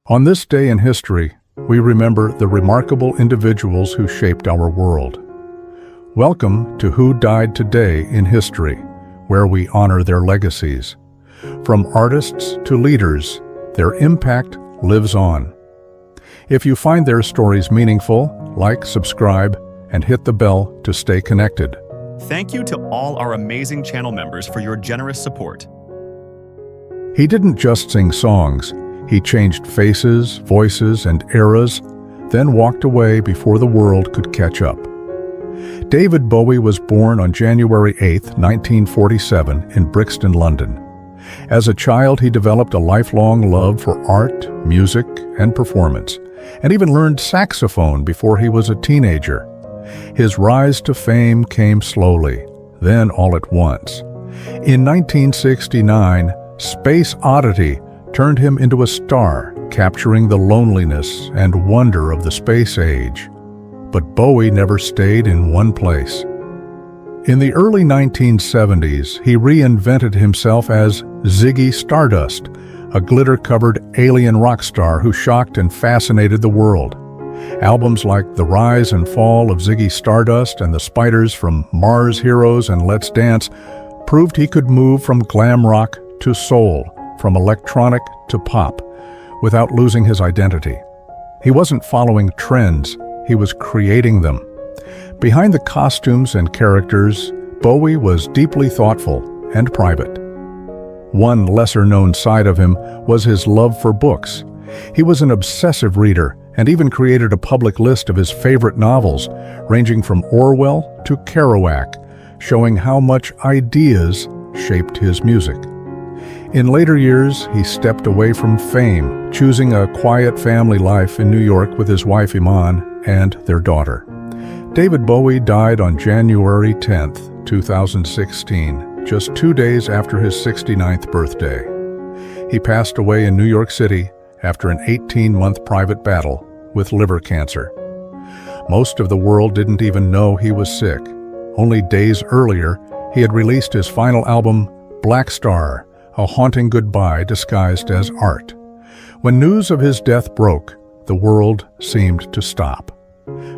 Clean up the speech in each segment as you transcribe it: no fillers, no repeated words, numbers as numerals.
On this day in history, we remember the remarkable individuals who shaped our world. Welcome to Who Died Today in History, where we honor their legacies. From artists to leaders, their impact lives on. If you find their stories meaningful, like, subscribe, and hit the bell to stay connected. Thank you to all our amazing channel members for your generous support. He didn't just sing songs. He changed faces, voices, and eras, then walked away before the world could catch up. David Bowie was born on January 8, 1947, in Brixton, London. As a child, he developed a lifelong love for art, music, and performance, and even learned saxophone before he was a teenager. His rise to fame came slowly, then all at once. In 1969, Space Oddity turned him into a star, capturing the loneliness and wonder of the space age. But Bowie never stayed in one place. In the early 1970s, he reinvented himself as Ziggy Stardust, a glitter-covered alien rock star who shocked and fascinated the world. Albums like The Rise and Fall of Ziggy Stardust and The Spiders from Mars Heroes and Let's Dance proved he could move from glam rock to soul, from electronic to pop, without losing his identity. He wasn't following trends, he was creating them. Behind the costumes and characters, Bowie was deeply thoughtful and private. One lesser-known side of him was his love for books. He was an obsessive reader and even created a public list of his favorite novels, ranging from Orwell to Kerouac, showing how much ideas shaped his music. In later years, he stepped away from fame, choosing a quiet family life in New York with his wife Iman and their daughter. David Bowie died on January 10, 2016, just 2 days after his 69th birthday. He passed away in New York City after an 18-month private battle with liver cancer. Most of the world didn't even know he was sick. Only days earlier, he had released his final album, Black Star, a haunting goodbye disguised as art. When news of his death broke, the world seemed to stop.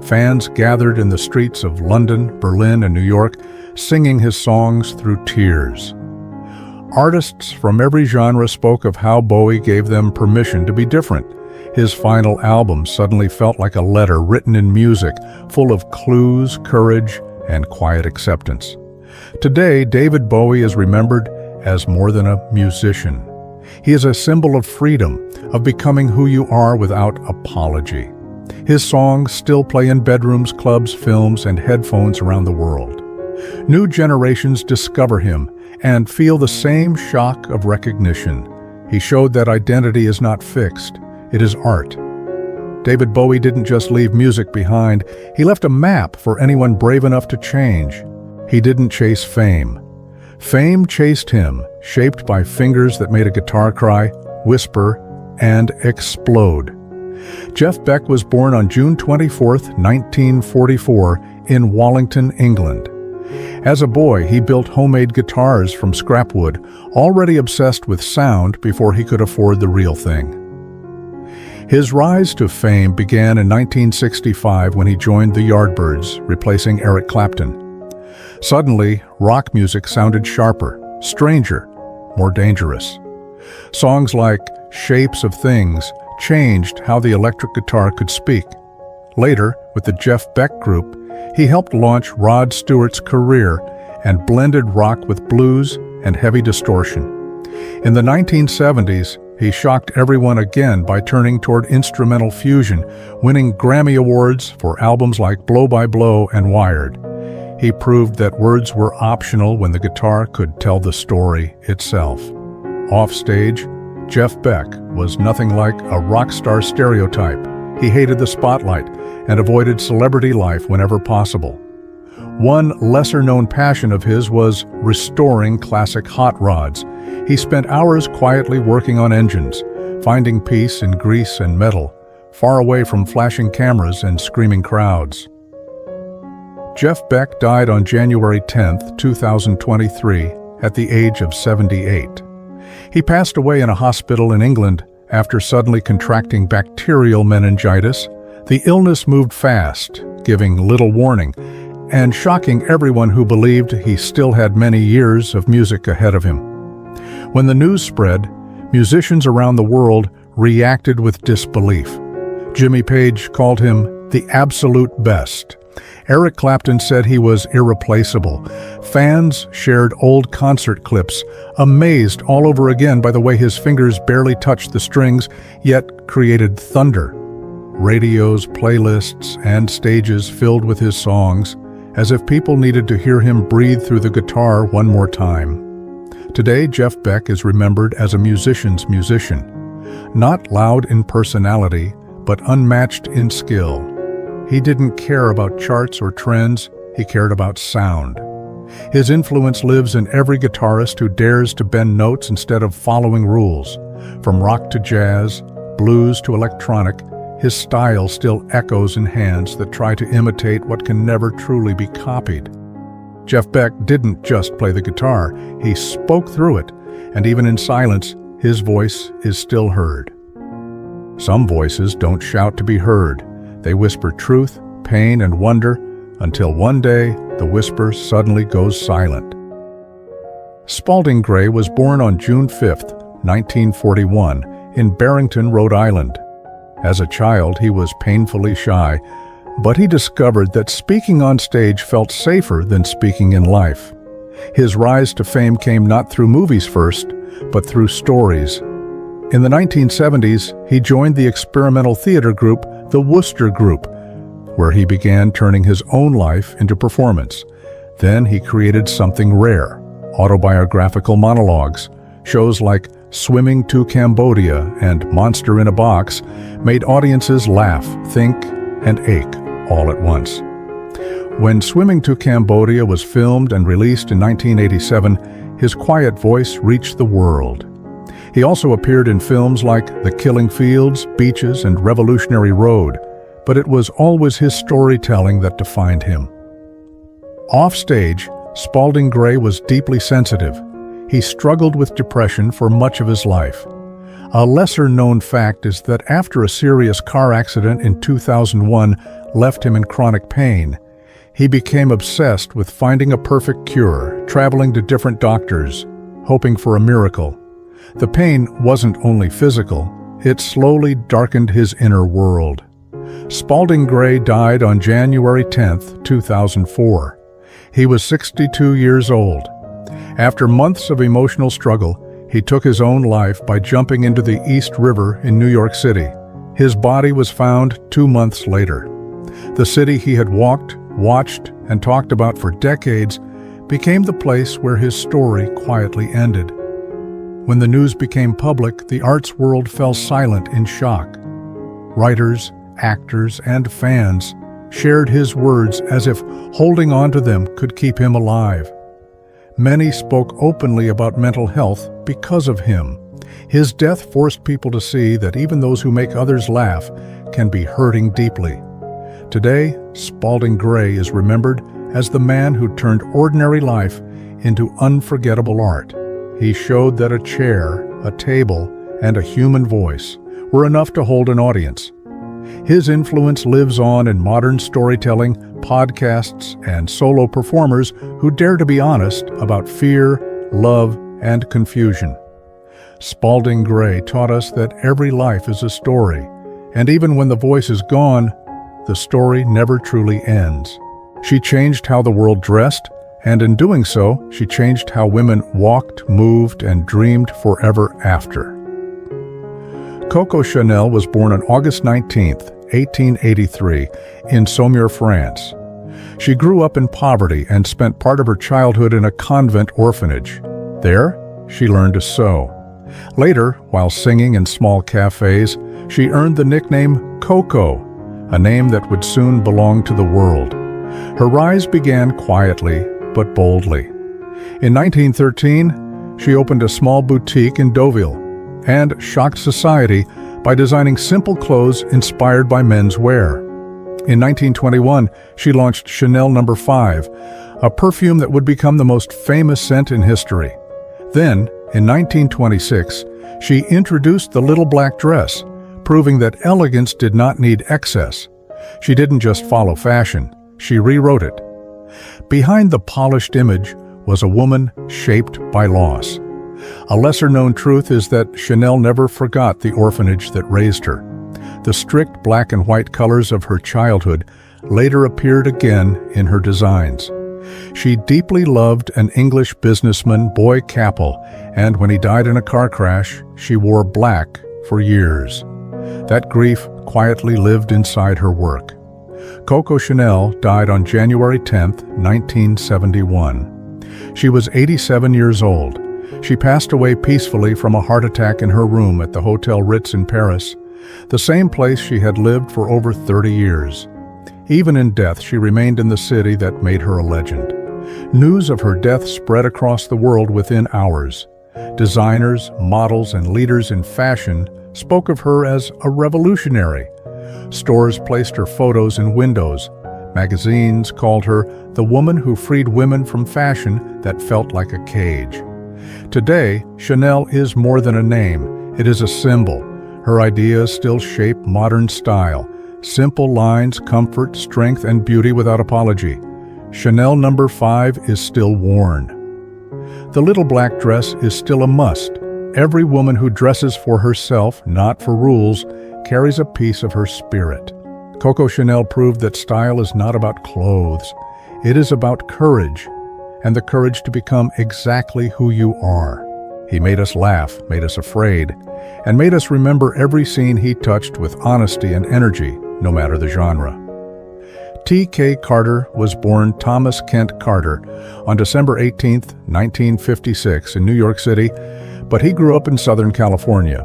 Fans gathered in the streets of London, Berlin, and New York, singing his songs through tears. Artists from every genre spoke of how Bowie gave them permission to be different. His final album suddenly felt like a letter written in music, full of clues, courage, and quiet acceptance. Today, David Bowie is remembered as more than a musician. He is a symbol of freedom, of becoming who you are without apology. His songs still play in bedrooms, clubs, films, and headphones around the world. New generations discover him and feel the same shock of recognition. He showed that identity is not fixed, it is art. David Bowie didn't just leave music behind, he left a map for anyone brave enough to change. He didn't chase fame. Fame chased him, shaped by fingers that made a guitar cry, whisper, and explode. Jeff Beck was born on June 24, 1944, in Wallington, England. As a boy, he built homemade guitars from scrap wood, already obsessed with sound before he could afford the real thing. His rise to fame began in 1965 when he joined the Yardbirds, replacing Eric Clapton. Suddenly, rock music sounded sharper, stranger, more dangerous. Songs like Shapes of Things changed how the electric guitar could speak. Later, with the Jeff Beck Group, he helped launch Rod Stewart's career and blended rock with blues and heavy distortion. In the 1970s, he shocked everyone again by turning toward instrumental fusion, winning Grammy Awards for albums like Blow by Blow and Wired. He proved that words were optional when the guitar could tell the story itself. Offstage, Jeff Beck was nothing like a rock star stereotype. He hated the spotlight and avoided celebrity life whenever possible. One lesser-known passion of his was restoring classic hot rods. He spent hours quietly working on engines, finding peace in grease and metal, far away from flashing cameras and screaming crowds. Jeff Beck died on January 10, 2023, at the age of 78. He passed away in a hospital in England After suddenly contracting bacterial meningitis, the illness moved fast, giving little warning, and shocking everyone who believed he still had many years of music ahead of him. When the news spread, musicians around the world reacted with disbelief. Jimmy Page called him the absolute best. Eric Clapton said he was irreplaceable. Fans shared old concert clips, amazed all over again by the way his fingers barely touched the strings, yet created thunder. Radios, playlists, and stages filled with his songs, as if people needed to hear him breathe through the guitar one more time. Today, Jeff Beck is remembered as a musician's musician. Not loud in personality, but unmatched in skill. He didn't care about charts or trends, he cared about sound. His influence lives in every guitarist who dares to bend notes instead of following rules. From rock to jazz, blues to electronic, his style still echoes in hands that try to imitate what can never truly be copied. Jeff Beck didn't just play the guitar, he spoke through it, and even in silence, his voice is still heard. Some voices don't shout to be heard. They whisper truth, pain, and wonder, until one day the whisper suddenly goes silent. Spalding Gray was born on June 5, 1941, in Barrington, Rhode Island. As a child, he was painfully shy, but he discovered that speaking on stage felt safer than speaking in life. His rise to fame came not through movies first, but through stories. In the 1970s, he joined the experimental theater group, the Wooster Group, where he began turning his own life into performance. Then he created something rare, autobiographical monologues. Shows like Swimming to Cambodia and Monster in a Box made audiences laugh, think, and ache all at once. When Swimming to Cambodia was filmed and released in 1987, his quiet voice reached the world. He also appeared in films like The Killing Fields, Beaches, and Revolutionary Road, but it was always his storytelling that defined him. Offstage, Spalding Gray was deeply sensitive. He struggled with depression for much of his life. A lesser-known fact is that after a serious car accident in 2001 left him in chronic pain, he became obsessed with finding a perfect cure, traveling to different doctors, hoping for a miracle. The pain wasn't only physical, it slowly darkened his inner world. Spalding Gray died on January 10, 2004. He was 62 years old. After months of emotional struggle, he took his own life by jumping into the East River in New York City. His body was found 2 months later. The city he had walked, watched, and talked about for decades became the place where his story quietly ended. When the news became public, the arts world fell silent in shock. Writers, actors, and fans shared his words as if holding on to them could keep him alive. Many spoke openly about mental health because of him. His death forced people to see that even those who make others laugh can be hurting deeply. Today, Spalding Gray is remembered as the man who turned ordinary life into unforgettable art. He showed that a chair, a table, and a human voice were enough to hold an audience. His influence lives on in modern storytelling, podcasts, and solo performers who dare to be honest about fear, love, and confusion. Spalding Gray taught us that every life is a story, and even when the voice is gone, the story never truly ends. She changed how the world dressed, and in doing so, she changed how women walked, moved, and dreamed forever after. Coco Chanel was born on August 19, 1883, in Saumur, France. She grew up in poverty and spent part of her childhood in a convent orphanage. There, she learned to sew. Later, while singing in small cafes, she earned the nickname Coco, a name that would soon belong to the world. Her rise began quietly, but boldly. In 1913, she opened a small boutique in Deauville and shocked society by designing simple clothes inspired by men's wear. In 1921, she launched Chanel No. 5, a perfume that would become the most famous scent in history. Then, in 1926, She introduced the little black dress, proving that elegance did not need excess. She didn't just follow fashion, she rewrote it. Behind the polished image was a woman shaped by loss. A lesser-known truth is that Chanel never forgot the orphanage that raised her. The strict black and white colors of her childhood later appeared again in her designs. She deeply loved an English businessman, Bowie, and when he died in a car crash, she wore black for years. That grief quietly lived inside her work. Coco Chanel died on January 10, 1971. She was 87 years old. She passed away peacefully from a heart attack in her room at the Hotel Ritz in Paris, the same place she had lived for over 30 years. Even in death, she remained in the city that made her a legend. News of her death spread across the world within hours. Designers, models, and leaders in fashion spoke of her as a revolutionary. Stores placed her photos in windows. Magazines called her the woman who freed women from fashion that felt like a cage. Today, Chanel is more than a name. It is a symbol. Her ideas still shape modern style. Simple lines, comfort, strength, and beauty without apology. Chanel No. 5 is still worn. The little black dress is still a must. Every woman who dresses for herself, not for rules, carries a piece of her spirit. Coco Chanel proved that style is not about clothes. It is about courage, and the courage to become exactly who you are. He made us laugh, made us afraid, and made us remember every scene he touched with honesty and energy, no matter the genre. T.K. Carter was born Thomas Kent Carter on December 18, 1956 in New York City, but he grew up in Southern California.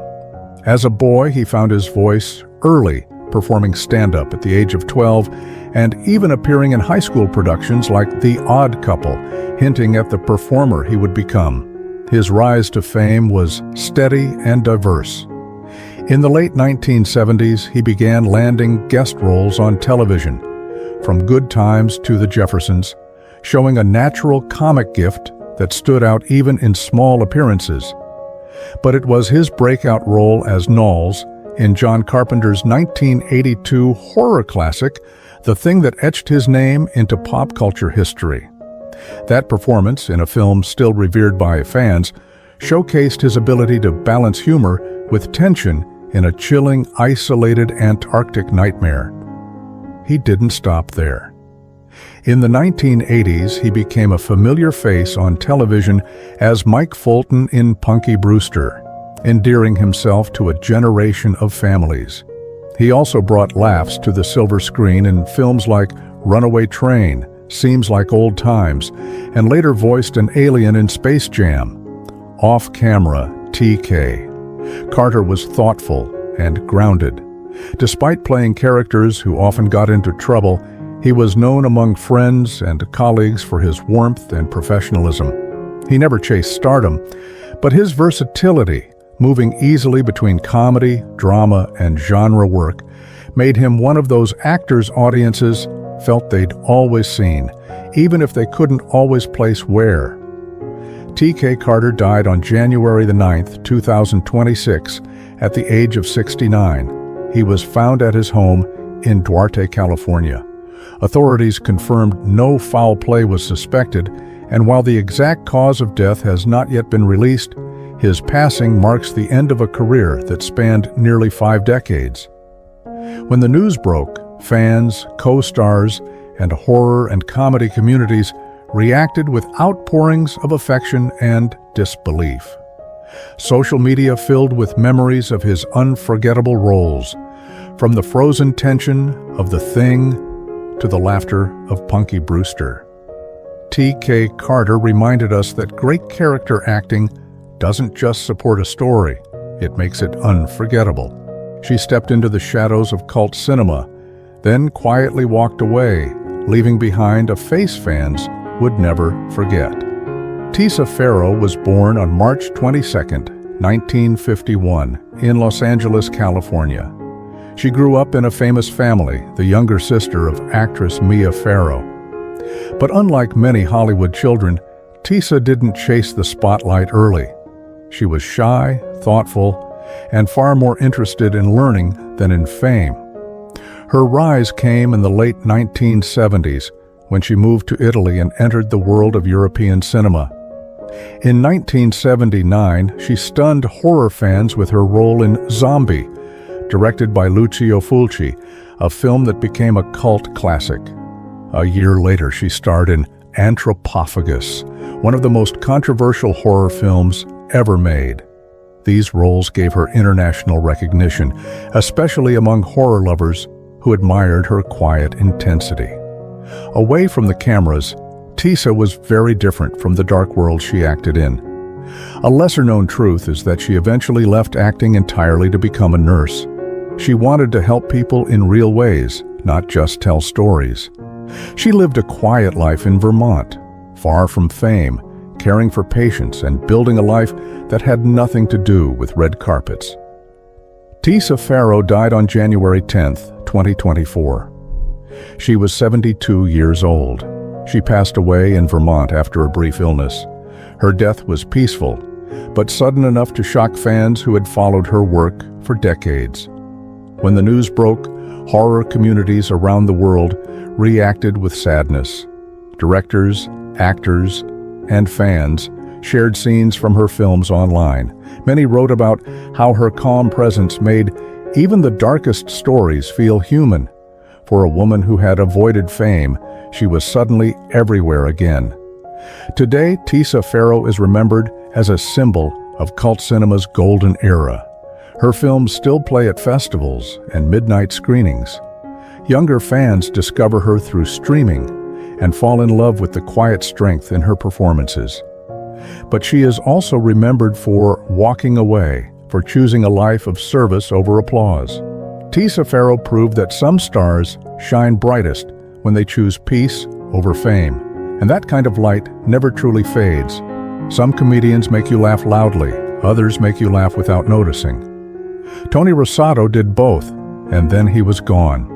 As a boy, he found his voice early, performing stand-up at the age of 12, and even appearing in high school productions like The Odd Couple, hinting at the performer he would become. His rise to fame was steady and diverse. In the late 1970s, he began landing guest roles on television, from Good Times to The Jeffersons, showing a natural comic gift that stood out even in small appearances. But it was his breakout role as Knowles in John Carpenter's 1982 horror classic, The Thing That Etched His Name into pop culture history. That performance, in a film still revered by fans, showcased his ability to balance humor with tension in a chilling, isolated Antarctic nightmare. He didn't stop there. In the 1980s, he became a familiar face on television as Mike Fulton in Punky Brewster, endearing himself to a generation of families. He also brought laughs to the silver screen in films like Runaway Train, Seems Like Old Times, and later voiced an alien in Space Jam. Off-camera, T.K. Carter was thoughtful and grounded. Despite playing characters who often got into trouble, he was known among friends and colleagues for his warmth and professionalism. He never chased stardom, but his versatility, moving easily between comedy, drama, and genre work, made him one of those actors audiences felt they'd always seen, even if they couldn't always place where. T.K. Carter died on January 9, 2026, at the age of 69. He was found at his home in Duarte, California. Authorities confirmed no foul play was suspected, and while the exact cause of death has not yet been released, his passing marks the end of a career that spanned nearly 5 decades. When the news broke, fans, co-stars, and horror and comedy communities reacted with outpourings of affection and disbelief. Social media filled with memories of his unforgettable roles, from the frozen tension of The Thing to the laughter of Punky Brewster. T.K. Carter reminded us that great character acting doesn't just support a story, it makes it unforgettable. She stepped into the shadows of cult cinema, then quietly walked away, leaving behind a face fans would never forget. Tisa Farrow was born on March 22, 1951, in Los Angeles, California. She grew up in a famous family, the younger sister of actress Mia Farrow. But unlike many Hollywood children, Tisa didn't chase the spotlight early. She was shy, thoughtful, and far more interested in learning than in fame. Her rise came in the late 1970s when she moved to Italy and entered the world of European cinema. In 1979, she stunned horror fans with her role in Zombie, directed by Lucio Fulci, a film that became a cult classic. A year later, she starred in Anthropophagus, one of the most controversial horror films ever made. These roles gave her international recognition, especially among horror lovers who admired her quiet intensity. Away from the cameras, Tisa was very different from the dark world she acted in. A lesser-known truth is that she eventually left acting entirely to become a nurse. She wanted to help people in real ways, not just tell stories. She lived a quiet life in Vermont, far from fame, caring for patients and building a life that had nothing to do with red carpets. Tisa Farrow died on January 10, 2024. She was 72 years old. She passed away in Vermont after a brief illness. Her death was peaceful, but sudden enough to shock fans who had followed her work for decades. When the news broke, horror communities around the world reacted with sadness. Directors, actors, and fans shared scenes from her films online. Many wrote about how her calm presence made even the darkest stories feel human. For a woman who had avoided fame, she was suddenly everywhere again. Today, Tisa Farrow is remembered as a symbol of cult cinema's golden era. Her films still play at festivals and midnight screenings. Younger fans discover her through streaming and fall in love with the quiet strength in her performances. But she is also remembered for walking away, for choosing a life of service over applause. Tisa Farrow proved that some stars shine brightest when they choose peace over fame, and that kind of light never truly fades. Some comedians make you laugh loudly, others make you laugh without noticing. Tony Rosato did both, and then he was gone.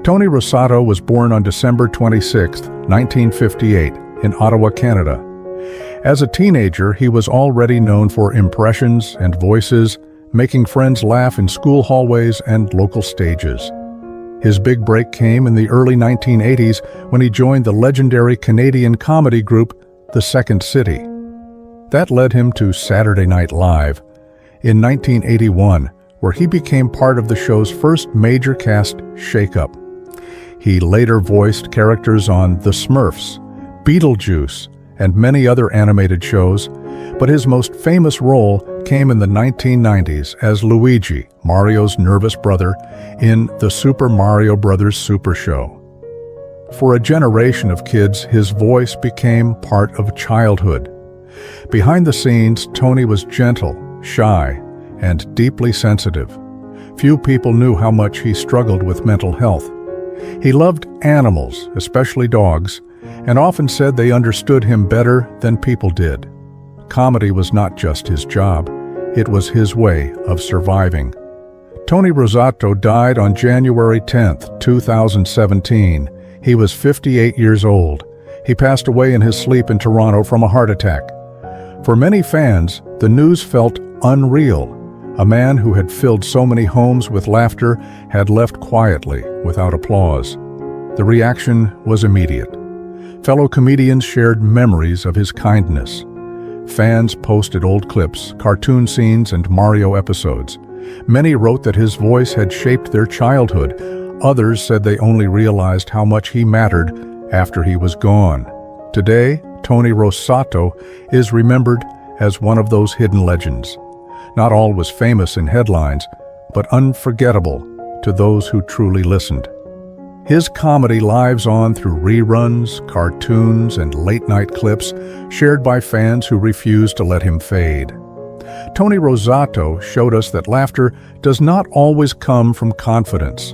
Tony Rosato was born on December 26, 1958, in Ottawa, Canada. As a teenager, he was already known for impressions and voices, making friends laugh in school hallways and local stages. His big break came in the early 1980s when he joined the legendary Canadian comedy group, The Second City. That led him to Saturday Night Live in 1981, where he became part of the show's first major cast shakeup. He later voiced characters on The Smurfs, Beetlejuice, and many other animated shows, but his most famous role came in the 1990s as Luigi, Mario's nervous brother, in the Super Mario Bros. Super Show. For a generation of kids, his voice became part of childhood. Behind the scenes, Tony was gentle, shy, and deeply sensitive. Few people knew how much he struggled with mental health. He loved animals, especially dogs, and often said they understood him better than people did. Comedy was not just his job, it was his way of surviving. Tony Rosato died on January 10, 2017. He was 58 years old. He passed away in his sleep in Toronto from a heart attack. For many fans, the news felt unreal. A man who had filled so many homes with laughter had left quietly, without applause. The reaction was immediate. Fellow comedians shared memories of his kindness. Fans posted old clips, cartoon scenes, and Mario episodes. Many wrote that his voice had shaped their childhood. Others said they only realized how much he mattered after he was gone. Today, Tony Rosato is remembered as one of those hidden legends. Not all was famous in headlines, but unforgettable to those who truly listened. His comedy lives on through reruns, cartoons, and late-night clips shared by fans who refused to let him fade. Tony Rosato showed us that laughter does not always come from confidence.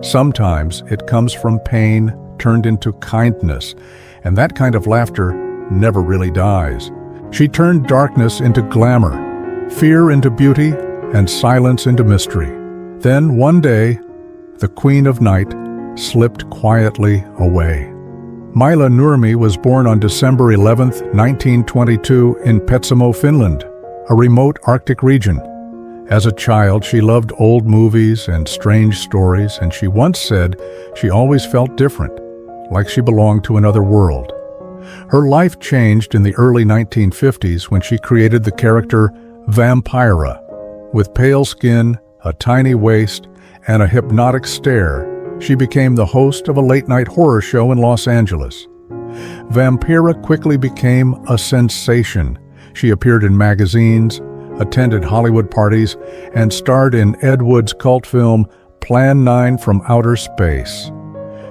Sometimes it comes from pain turned into kindness, and that kind of laughter never really dies. She turned darkness into glamour, fear into beauty, and silence into mystery. Then, one day, the Queen of Night slipped quietly away. Mila Nurmi was born on December 11, 1922 in Petsamo, Finland. a remote Arctic region. As a child, she loved old movies and strange stories, and she once said she always felt different, like she belonged to another world. Her life changed in the early 1950s when she created the character Vampira. With pale skin, a tiny waist, and a hypnotic stare, she became the host of a late-night horror show in Los Angeles. Vampira quickly became a sensation. She appeared in magazines, attended Hollywood parties, and starred in Ed Wood's cult film Plan 9 from Outer Space.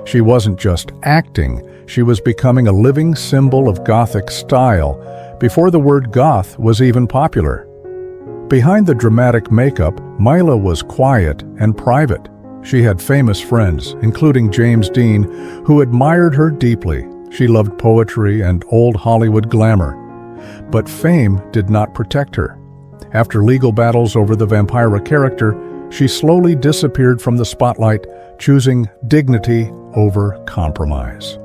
She wasn't just acting, she was becoming a living symbol of Gothic style before the word goth was even popular. Behind the dramatic makeup, Mila was quiet and private. She had famous friends, including James Dean, who admired her deeply. She loved poetry and old Hollywood glamour. But fame did not protect her. After legal battles over the Vampira character, she slowly disappeared from the spotlight, choosing dignity over compromise.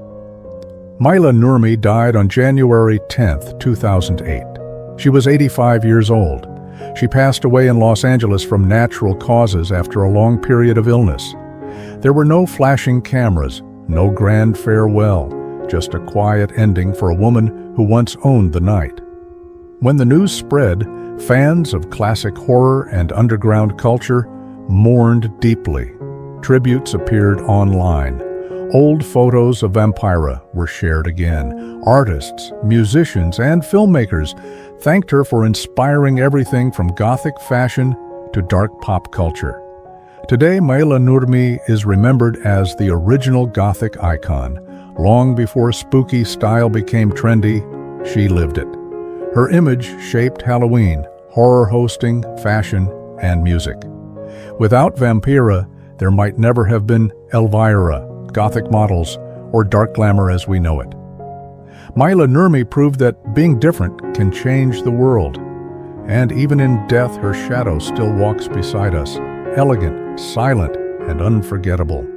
Mila Nurmi died on January 10, 2008. She was 85 years old. She passed away in Los Angeles from natural causes after a long period of illness. There were no flashing cameras, no grand farewell, just a quiet ending for a woman who once owned the night. When the news spread, fans of classic horror and underground culture mourned deeply. Tributes appeared online. Old photos of Vampira were shared again. Artists, musicians, and filmmakers thanked her for inspiring everything from Gothic fashion to dark pop culture. Today, Mila Nurmi is remembered as the original Gothic icon. Long before spooky style became trendy, she lived it. Her image shaped Halloween, horror hosting, fashion, and music. Without Vampira, there might never have been Elvira, Gothic models, or dark glamour as we know it. Mila Nurmi proved that being different can change the world. And even in death, her shadow still walks beside us, elegant, silent, and unforgettable.